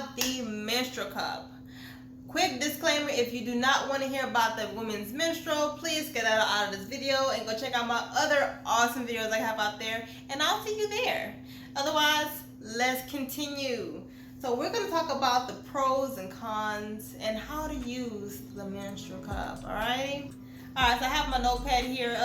about the menstrual cup. Quick disclaimer, if you do not want to hear about the women's menstrual, please get out of this video and go check out my other awesome videos I have out there, and I'll see you there. Otherwise, let's continue. So we're going to talk about the pros and cons and how to use the menstrual cup. Alright, so I have my notepad here.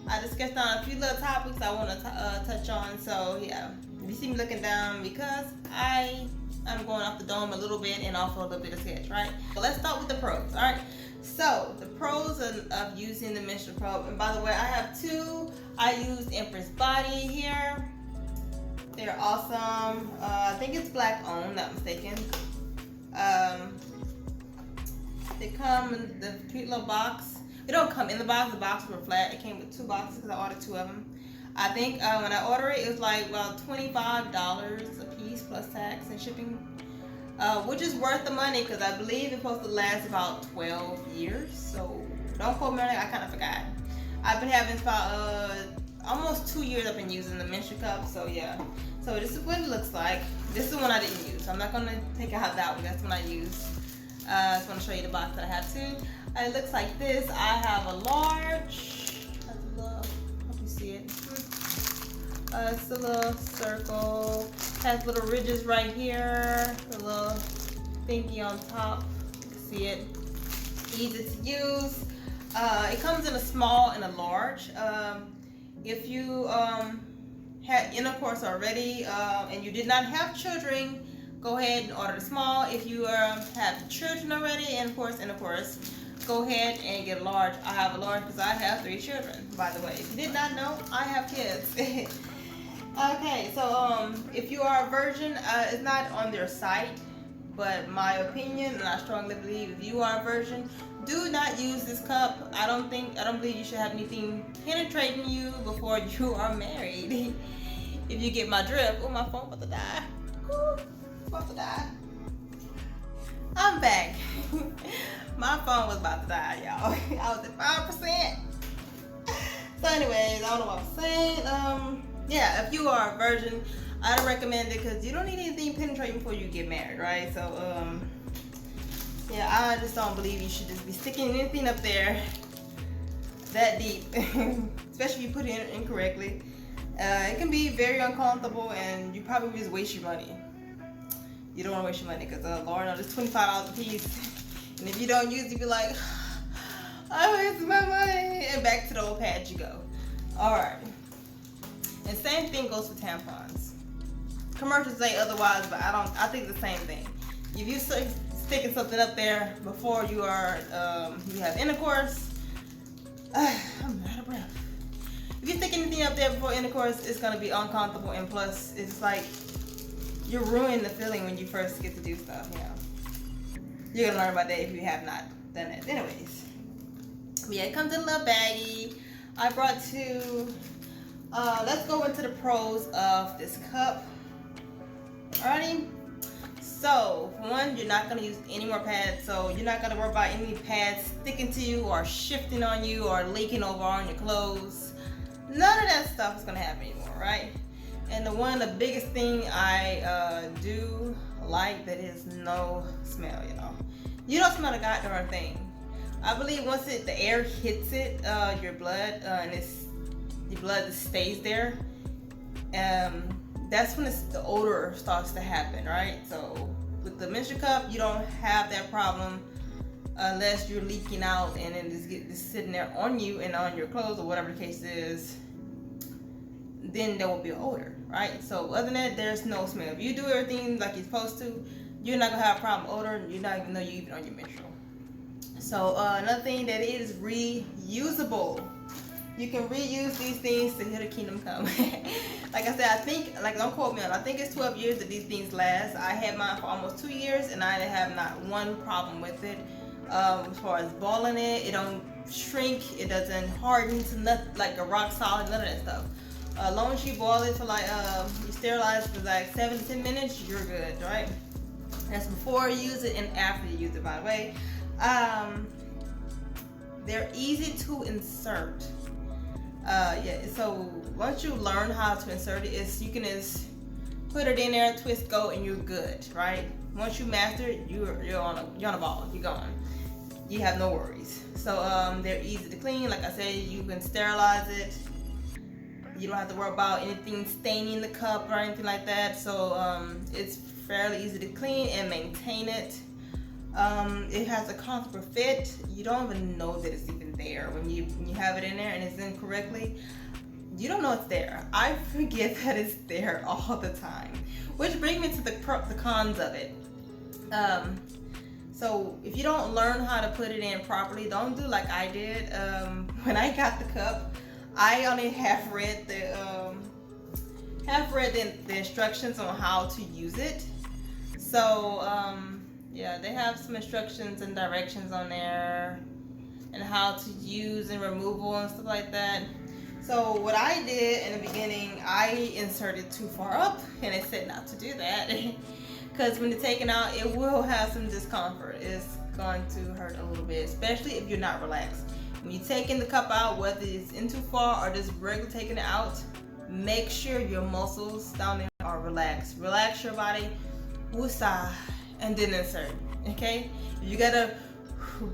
I discussed on a few little topics I want to touch on. So yeah, if you see me looking down, because I'm going off the dome a little bit and also a little bit of sketch, right? So let's start with the pros. Alright, so the pros of using the menstrual cup. And by the way, I have two. I use Empress Body here. They're awesome. I think it's black owned, not mistaken. They come in the cute little box. It don't come in the box. The boxes were flat. It came with two boxes because I ordered two of them. I think when I ordered it, it was like about $25 a piece plus tax and shipping, which is worth the money because I believe it's supposed to last about 12 years. So don't quote me on it. I kind of forgot. I've been having about almost 2 years I've been using the menstrual cup. So yeah. So this is what it looks like. This is the one I didn't use. I'm not going to take out that one. That's the one I used. I just want to show you the box that I have too. It looks like this. I have a large. Hope you see it. It's a little circle. Has little ridges right here. A little thingy on top. You can see it. Easy to use. It comes in a small and a large. If you had intercourse already and you did not have children, go ahead and order the small. If you have children already and of course intercourse, go ahead and get a large. I have a large because I have 3 children, by the way. If you did not know, I have kids. Okay, so if you are a virgin, it's not on their site, but my opinion, and I strongly believe if you are a virgin, do not use this cup. I don't believe you should have anything penetrating you before you are married. If you get my drift. Oh, my phone about to die. Ooh, about to die. I'm back. My phone was about to die, y'all. I was at 5%. So anyways, I don't know what I'm saying. Yeah, if you are a virgin, I'd recommend it because you don't need anything penetrating before you get married, right? So yeah, I just don't believe you should just be sticking anything up there that deep, especially if you put it in incorrectly. It can be very uncomfortable, and you probably just waste your money. You don't want to waste your money because, Lord, no, it's $25 a piece, and if you don't use it, you be like, I wasted my money, and back to the old pad you go. All right, and same thing goes for tampons. Commercials say otherwise, but I think the same thing. If you sticking something up there before you are you have intercourse, I'm out of breath. If you stick anything up there before intercourse, it's gonna be uncomfortable, and plus it's like you're ruining the feeling when you first get to do stuff. You know, you're gonna learn about that if you have not done it. Anyways, but yeah, it comes in a little baggie. I brought two. Let's go into the pros of this cup. Alrighty. So, for one, you're not going to use any more pads, so you're not going to worry about any pads sticking to you or shifting on you or leaking over on your clothes. None of that stuff is going to happen anymore, right? And the biggest thing I do like that is no smell, you know. You don't smell a goddamn thing. I believe once the air hits it, your blood, and your blood stays there, that's when the odor starts to happen, right? So with the menstrual cup, you don't have that problem unless you're leaking out and then just sitting there on you and on your clothes or whatever the case is. Then there will be an odor, right? So other than that, there's no smell. If you do everything like you're supposed to, you're not gonna have a problem with odor. You're not even know you even on your menstrual. So another thing that is reusable. You can reuse these things to hear the kingdom come. Like I said, I think, like, don't quote me on it, I think it's 12 years that these things last. I had mine for almost 2 years and I have not one problem with it. As far as balling it don't shrink, it doesn't harden to nothing like a rock solid, none of that stuff. As long as you boil it for like, you sterilize for like 7 to 10 minutes, you're good, right? That's before you use it and after you use it, by the way. They're easy to insert. Yeah, so once you learn how to insert it, you can just put it in there, twist, go, and you're good, right? Once you master it, you're on a ball. You're going. You have no worries. So they're easy to clean. Like I said, you can sterilize it. You don't have to worry about anything staining the cup or anything like that. So it's fairly easy to clean and maintain it. It has a comfortable fit. You don't even know that it's even there when you have it in there and it's in correctly. You don't know it's there. I forget that it's there all the time. Which brings me to the cons of it. So if you don't learn how to put it in properly, don't do like I did. When I got the cup, I only half read the instructions on how to use it. So yeah, they have some instructions and directions on there and how to use and removal and stuff like that. So what I did in the beginning, I inserted too far up, and it said not to do that. Because when you're taking out, it will have some discomfort. It's going to hurt a little bit, especially if you're not relaxed. When you're taking the cup out, whether it's in too far or just regular taking it out, make sure your muscles down there are relaxed. Relax your body, woosah, and then insert. Okay? You gotta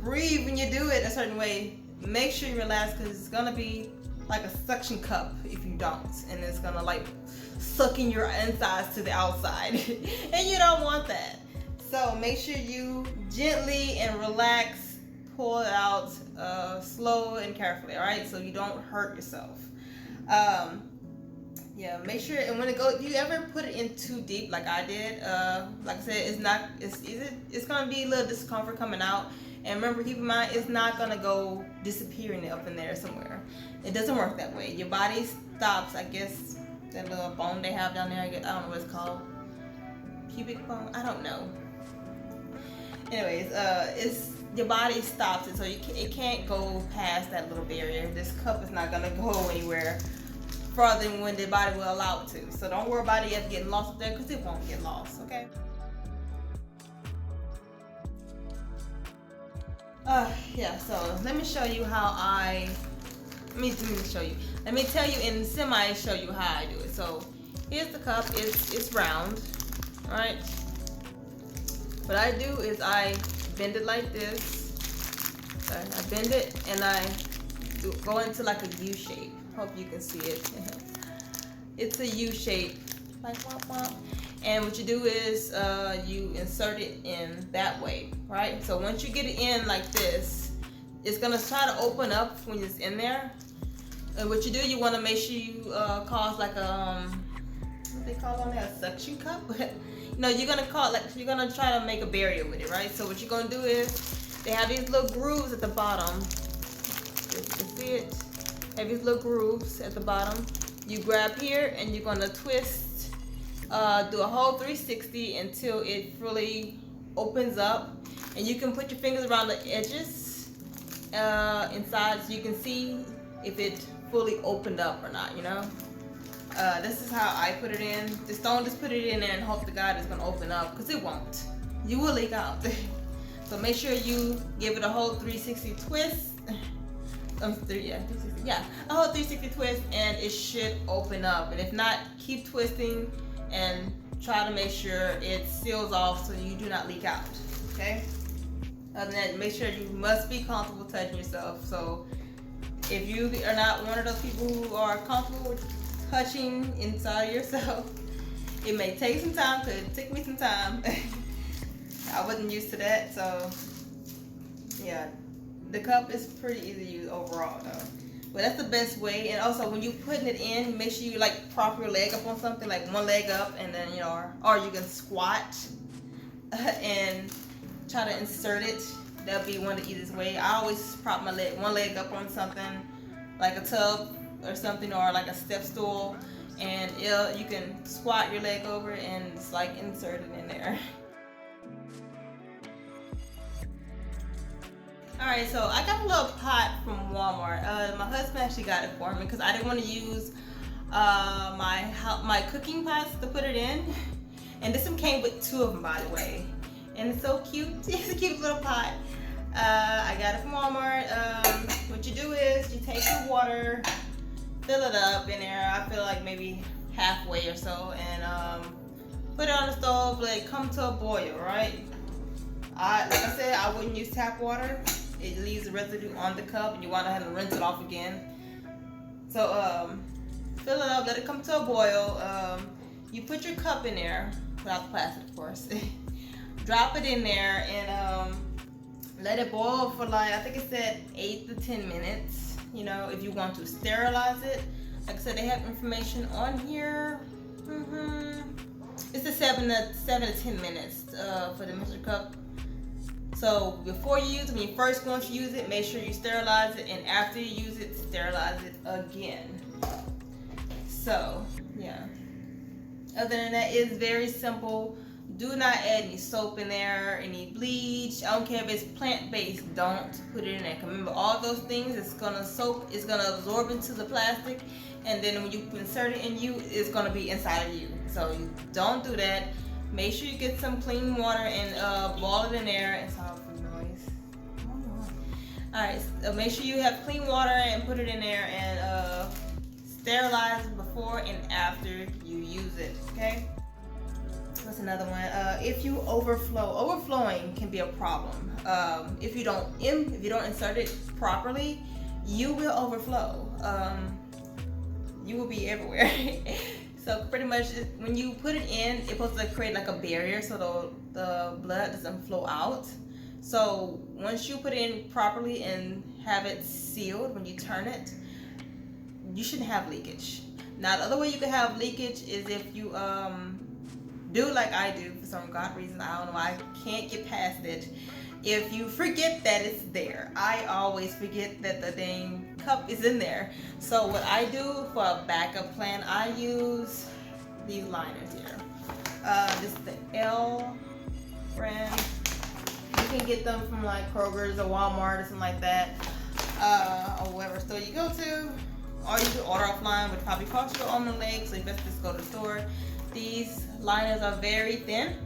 breathe when you do it a certain way. Make sure you relax, because it's gonna be like a suction cup if you don't, and it's gonna like suck in your insides to the outside and you don't want that. So make sure you gently and relax, pull it out slow and carefully, all right, so you don't hurt yourself. Yeah, make sure, and when it goes, if you ever put it in too deep like I did, like I said, it's gonna be a little discomfort coming out. And remember, keep in mind, it's not gonna go disappearing up in there somewhere. It doesn't work that way. Your body stops, I guess, that little bone they have down there. I don't know what it's called. Pubic bone? I don't know. Anyways, it's your body stops it, so it can't go past that little barrier. This cup is not gonna go anywhere further than when the body will allow it to. So don't worry about it getting lost up there, because it won't get lost. Okay. Yeah, so let me show you how let me show you. Let me tell you in semi show you how I do it. So here's the cup. It's round, all right? What I do is I bend it like this. So I bend it and I go into like a U shape. Hope you can see it. It's a U shape, like womp womp. And what you do is you insert it in that way, right? So once you get it in like this, it's gonna try to open up when it's in there. And what you do, you want to make sure you cause like a what they call on there, a suction cup. No, you're gonna try to make a barrier with it, right? So what you're gonna do is they have these little grooves at the bottom. You can see it. Have these little grooves at the bottom. You grab here and you're gonna twist. Do a whole 360 until it fully opens up, and you can put your fingers around the edges inside so you can see if it fully opened up or not, you know. This is how I put it in. Just don't put it in there and hope to God it's gonna open up, because it won't. You will leak out. So make sure you give it a whole 360 twist. 360. Yeah, a whole 360 twist, and it should open up. And if not, keep twisting and try to make sure it seals off so you do not leak out, okay? Other than that, make sure you must be comfortable touching yourself. So if you are not one of those people who are comfortable with touching inside of yourself, it may take some time, because it took me some time. I wasn't used to that, so yeah. The cup is pretty easy to use overall though. But that's the best way. And also when you're putting it in, make sure you like prop your leg up on something, like one leg up, and then or you can squat and try to insert it. That'll be one of the easiest way. I always prop one leg up on something like a tub or something, or like a step stool, and you can squat your leg over and it's like insert it in there. Alright, so I got a little pot from Walmart. My husband actually got it for me because I didn't want to use my cooking pots to put it in. And this one came with 2 of them, by the way. And it's so cute. It's a cute little pot. I got it from Walmart. What you do is you take your water, fill it up in there. I feel like maybe halfway or so. And Put it on the stove, let it come to a boil, right? Like I said, I wouldn't use tap water. It leaves the residue on the cup, and you want to have to rinse it off again. So fill it up, let it come to a boil. You put your cup in there, without the plastic, of course. Drop it in there and let it boil for like, I think it said 8 to 10 minutes. You know, if you want to sterilize it, like I said, they have information on here. It's the 7 to 10 minutes for the mixer cup. So before you use it, when you first going to use it, make sure you sterilize it, and after you use it, sterilize it again. So yeah. Other than that, it's very simple. Do not add any soap in there, any bleach. I don't care if it's plant-based. Don't put it in there. Remember, all those things, it's gonna absorb into the plastic, and then when you insert it in you, it's gonna be inside of you. So you don't do that. Make sure you get some clean water and boil it in there. And sorry for the noise. Alright, so make sure you have clean water and put it in there and sterilize before and after you use it. Okay. What's another one? If you overflowing can be a problem. If you don't insert it properly, you will overflow. You will be everywhere. So pretty much when you put it in, it's supposed to create like a barrier so the blood doesn't flow out. So once you put it in properly and have it sealed, when you turn it, you shouldn't have leakage. Now the other way you can have leakage is if you do like I do for some god reason. I don't know why I can't get past it. If you forget that it's there, I always forget that the dang cup is in there. So what I do for a backup plan, I use these liners here. This is the L brand. You can get them from like Kroger's or Walmart or something like that, or whatever store you go to. Or you can order offline, which probably cost you an arm and a leg, so you best just go to the store. These liners are very thin,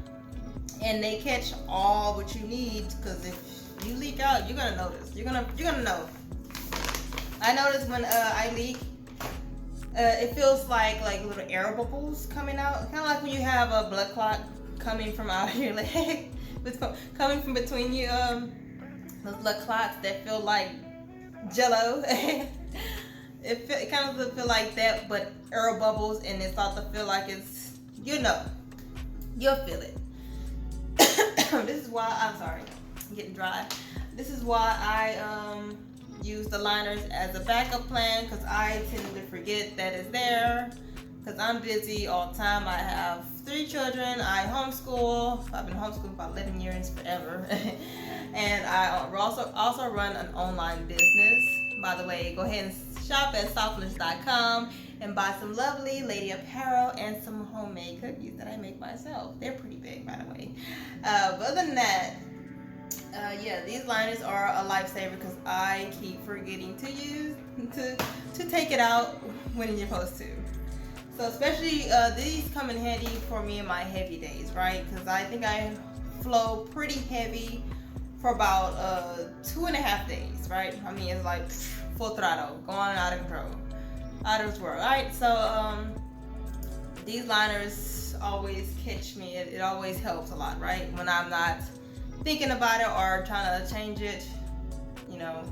and they catch all what you need. Because if you leak out, you're gonna notice. You're gonna know. I notice when I leak, it feels like little air bubbles coming out, kind of like when you have a blood clot coming from out of your leg, coming from between you. Those blood clots that feel like Jello. It kind of feel like that, but air bubbles, and it starts to feel like it's, you'll feel it. This is why, I'm sorry, I'm getting dry. This is why I use the liners as a backup plan, because I tend to forget that it's there, because I'm busy all the time. I have 3 children, I homeschool. I've been homeschooling for 11 years, forever. And I also run an online business. By the way, go ahead and shop at softluscious.com and buy some lovely lady apparel and some homemade cookies that I make myself. They're pretty big, by the way. But other than that, yeah, these liners are a lifesaver because I keep forgetting to take it out when you're supposed to. So especially these come in handy for me in my heavy days, right? Because I think I flow pretty heavy for about 2.5 days, right? I mean, it's like full throttle, going out of control, out of this world, right? So these liners always catch me. It always helps a lot, right? When I'm not thinking about it or trying to change it, you know.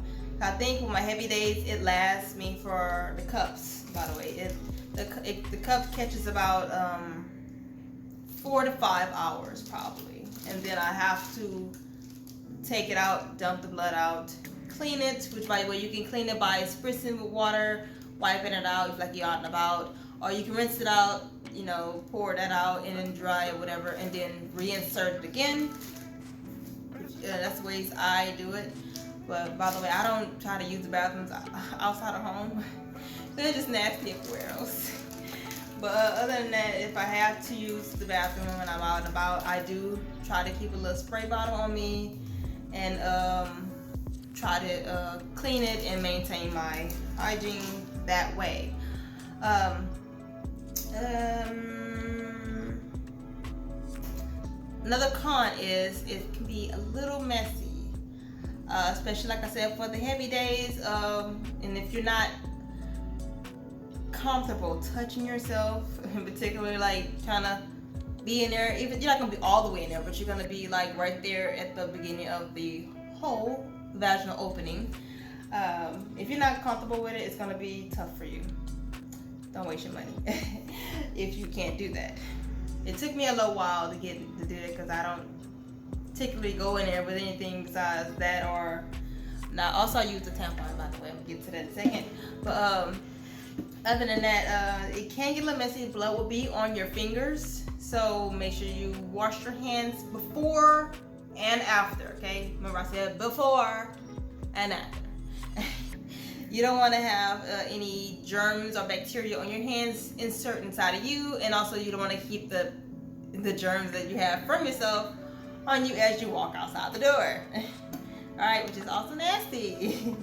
I think with my heavy days, it lasts me for the cups, by the way. The cup catches about 4 to 5 hours probably, and then I have to take it out, dump the blood out, clean it, which by the way you can clean it by spritzing with water, wiping it out like you're out and about, or you can rinse it out, you know, pour that out and then dry it, whatever, and then reinsert it again. That's the ways I do it. But by the way, I don't try to use the bathrooms outside of home. They're just nasty everywhere else. But other than that, if I have to use the bathroom when I'm out and about, I do try to keep a little spray bottle on me and try to clean it and maintain my hygiene that way. Another con is it can be a little messy, especially like I said for the heavy days, and if you're not comfortable touching yourself, in particular like trying to be in there. Even you're not gonna be all the way in there, but you're gonna be like right there at the beginning of the whole vaginal opening. If you're not comfortable with it, it's gonna be tough for you. Don't waste your money if you can't do that. It took me a little while to get to do it because I don't particularly go in there with anything besides that or now. Also, I use the tampon, by the way. I'm gonna get to that in a second. But other than that, it can get a little messy. Blood will be on your fingers, so make sure you wash your hands before and after. Okay, remember I said before and after. You don't want to have any germs or bacteria on your hands insert inside of you, and also you don't want to keep the germs that you have from yourself on you as you walk outside the door. All right, which is also nasty.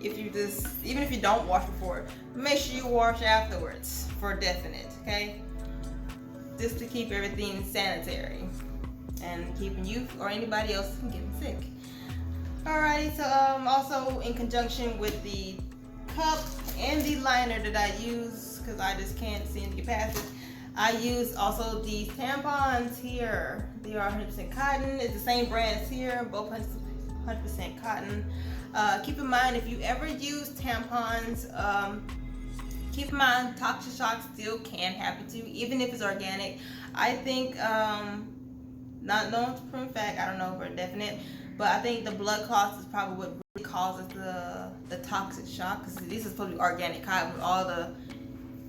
Even if you don't wash before, make sure you wash afterwards for definite. Okay, just to keep everything sanitary and keeping you or anybody else from getting sick. Alrighty, so also in conjunction with the cup and the liner that I use, because I just can't seem to get past it, I use also these tampons here. They are 100% cotton. It's the same brand as here, both 100% cotton. Keep in mind, if you ever use tampons, keep in mind toxic shock still can happen to you, even if it's organic. I think, not known for a fact, I don't know for definite, but I think the blood clots is probably what really causes the toxic shock, because this is supposed to be organic cotton with all the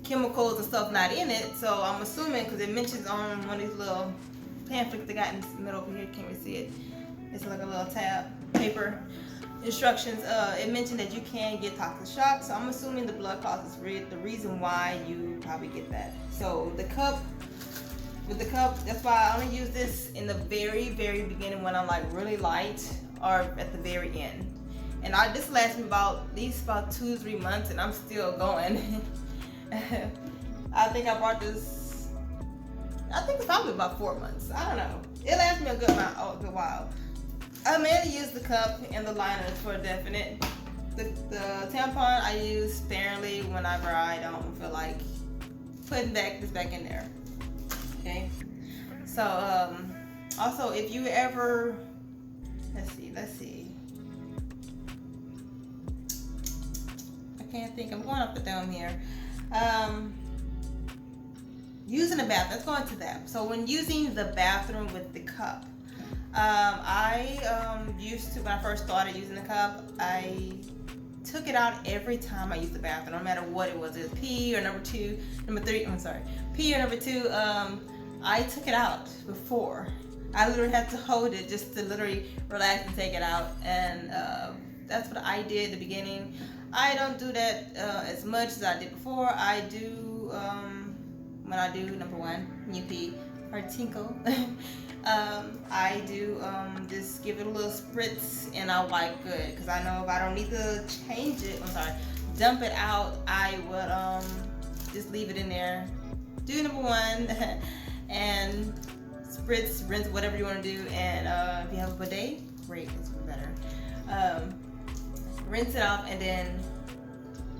chemicals and stuff not in it. So I'm assuming, because it mentions on one of these little pamphlets they got in the middle over here, can't really see it. It's like a little tab paper instructions. It mentioned that you can get toxic shock, so I'm assuming the blood clots is the reason why you probably get that. So with the cup, that's why I only use this in the very, very beginning when I'm like really light, or at the very end. And this lasts me at least about 2-3 months, and I'm still going. I think I bought this, I think it's probably about 4 months. I don't know. It lasts me a good while. I mainly use the cup and the liner for definite. The tampon I use sparingly whenever I don't feel like putting this back in there. Okay, so also if you ever, let's see, I can't think, I'm going up the dome here. Using the bath, let's go into that. So when using the bathroom with the cup, I used to, when I first started using the cup, I took it out every time I used the bathroom, no matter what it was pee or number 2, number 3, I'm sorry, pee or number 2, I took it out before. I literally had to hold it just to literally relax and take it out, and that's what I did at the beginning. I don't do that as much as I did before. I do, when I do, number 1, when you pee or tinkle, I do just give it a little spritz and I'll wipe good, because I know if I don't need to change it, dump it out, I would just leave it in there. Do number 1 and spritz, rinse, whatever you want to do, and if you have a bidet, great, it's better. Rinse it off and then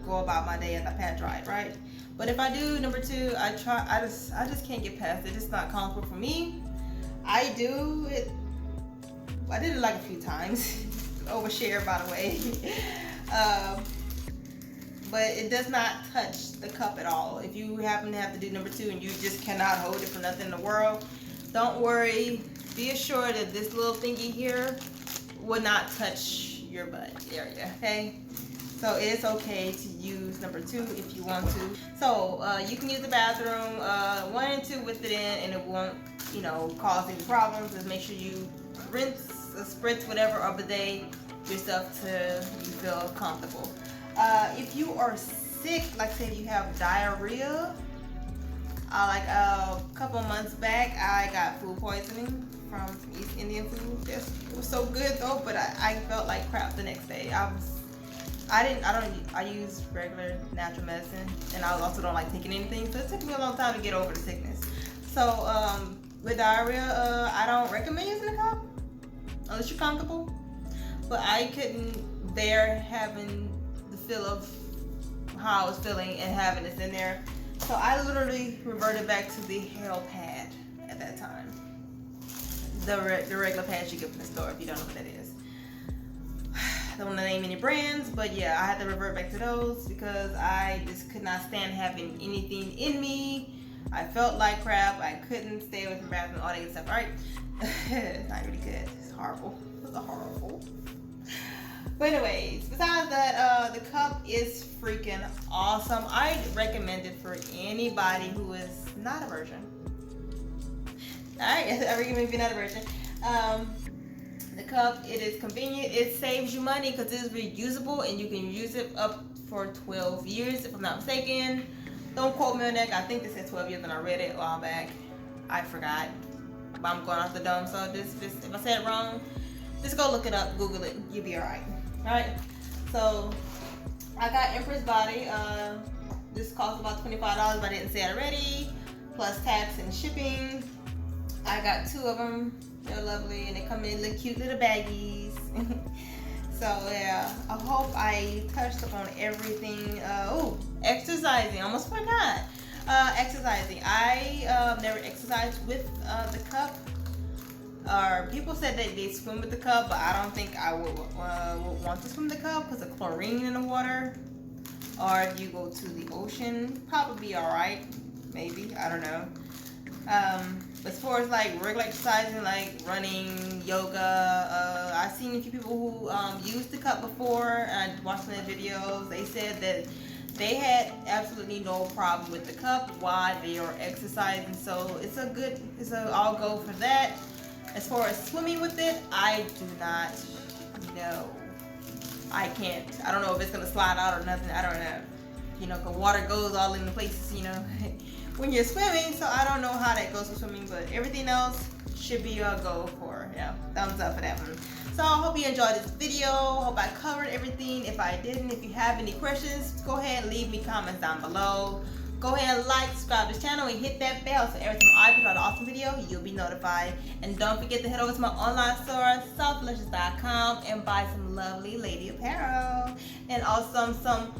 go about my day as I pat dry it, right? But if I do number 2, I just can't get past it. It's not comfortable for me. I do it. I did it like a few times. Overshare, by the way. But it does not touch the cup at all. If you happen to have to do number 2 and you just cannot hold it for nothing in the world, don't worry. Be assured that this little thingy here will not touch your butt area, okay? So it is okay to use number 2 if you want to. So you can use the bathroom 1 and 2 with it in, and it won't, cause any problems. Just make sure you rinse, spritz, whatever, or bidet yourself till you feel comfortable. If you are sick, like say you have diarrhea, like a couple months back, I got food poisoning from East Indian food. It was so good though, but I felt like crap the next day. I use regular natural medicine, and I also don't like taking anything, so it took me a long time to get over the sickness. So with diarrhea, I don't recommend using the cup unless you're comfortable, but I couldn't bear having the feel of how I was feeling and having this in there, so I literally reverted back to the hell pad at that the regular pads you get from the store if you don't know what that is. I don't want to name any brands, but yeah, I had to revert back to those because I just could not stand having anything in me. I felt like crap. I couldn't stay away from bathroom, all that good stuff. All right, it's not really good. It's horrible. It's horrible. But anyways, besides that, the cup is freaking awesome. I recommend it for anybody who is not a virgin. Alright, I recommend if you're not a virgin. The cup, it is convenient. It saves you money because it is reusable and you can use it up for 12 years if I'm not mistaken. Don't quote me on that. I think this said 12 years when I read it a while back. I forgot. But I'm going off the dome, so just if I said it wrong, just go look it up, Google it. You'll be alright. Alright, so I got Empress Body. This cost about $25, but I didn't say it already. Plus tax and shipping. I got 2 of them. They're lovely and they come in little cute little baggies. So yeah, I hope I touched upon everything. Exercising. Almost forgot. Exercising. I never exercised with the cup. People said that they swim with the cup, but I don't think I would want to swim the cup because of chlorine in the water. Or if you go to the ocean, probably be alright. Maybe. I don't know. As far as like regular exercising, like running, yoga, I've seen a few people who used the cup before and watched their videos. They said that they had absolutely no problem with the cup while they were exercising. So it's I'll go for that. As far as swimming with it, I do not know. I can't. I don't know if it's gonna slide out or nothing. I don't know. You know, 'cause water goes all in the places, you know, when you're swimming. So I don't know how that goes with swimming, but everything else should be a go for. Yeah, thumbs up for that one. So I hope you enjoyed this video. Hope I covered everything. If I didn't, if you have any questions, go ahead and leave me comments down below. Go ahead and like, subscribe to this channel, and hit that bell so every time I put out an awesome video, you'll be notified. And don't forget to head over to my online store, softluscious.com, and buy some lovely lady apparel. And also some,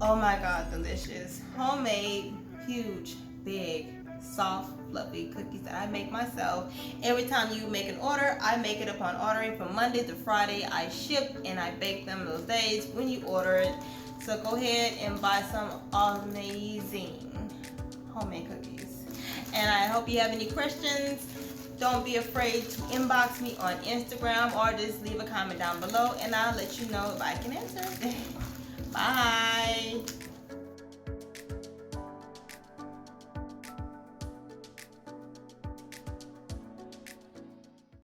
oh my god, delicious, homemade, huge, big, soft, fluffy cookies that I make myself. Every time you make an order, I make it upon ordering. From Monday to Friday, I ship and I bake them those days when you order it. So go ahead and buy some amazing homemade cookies. And I hope you have any questions. Don't be afraid to inbox me on Instagram or just leave a comment down below and I'll let you know if I can answer. Bye.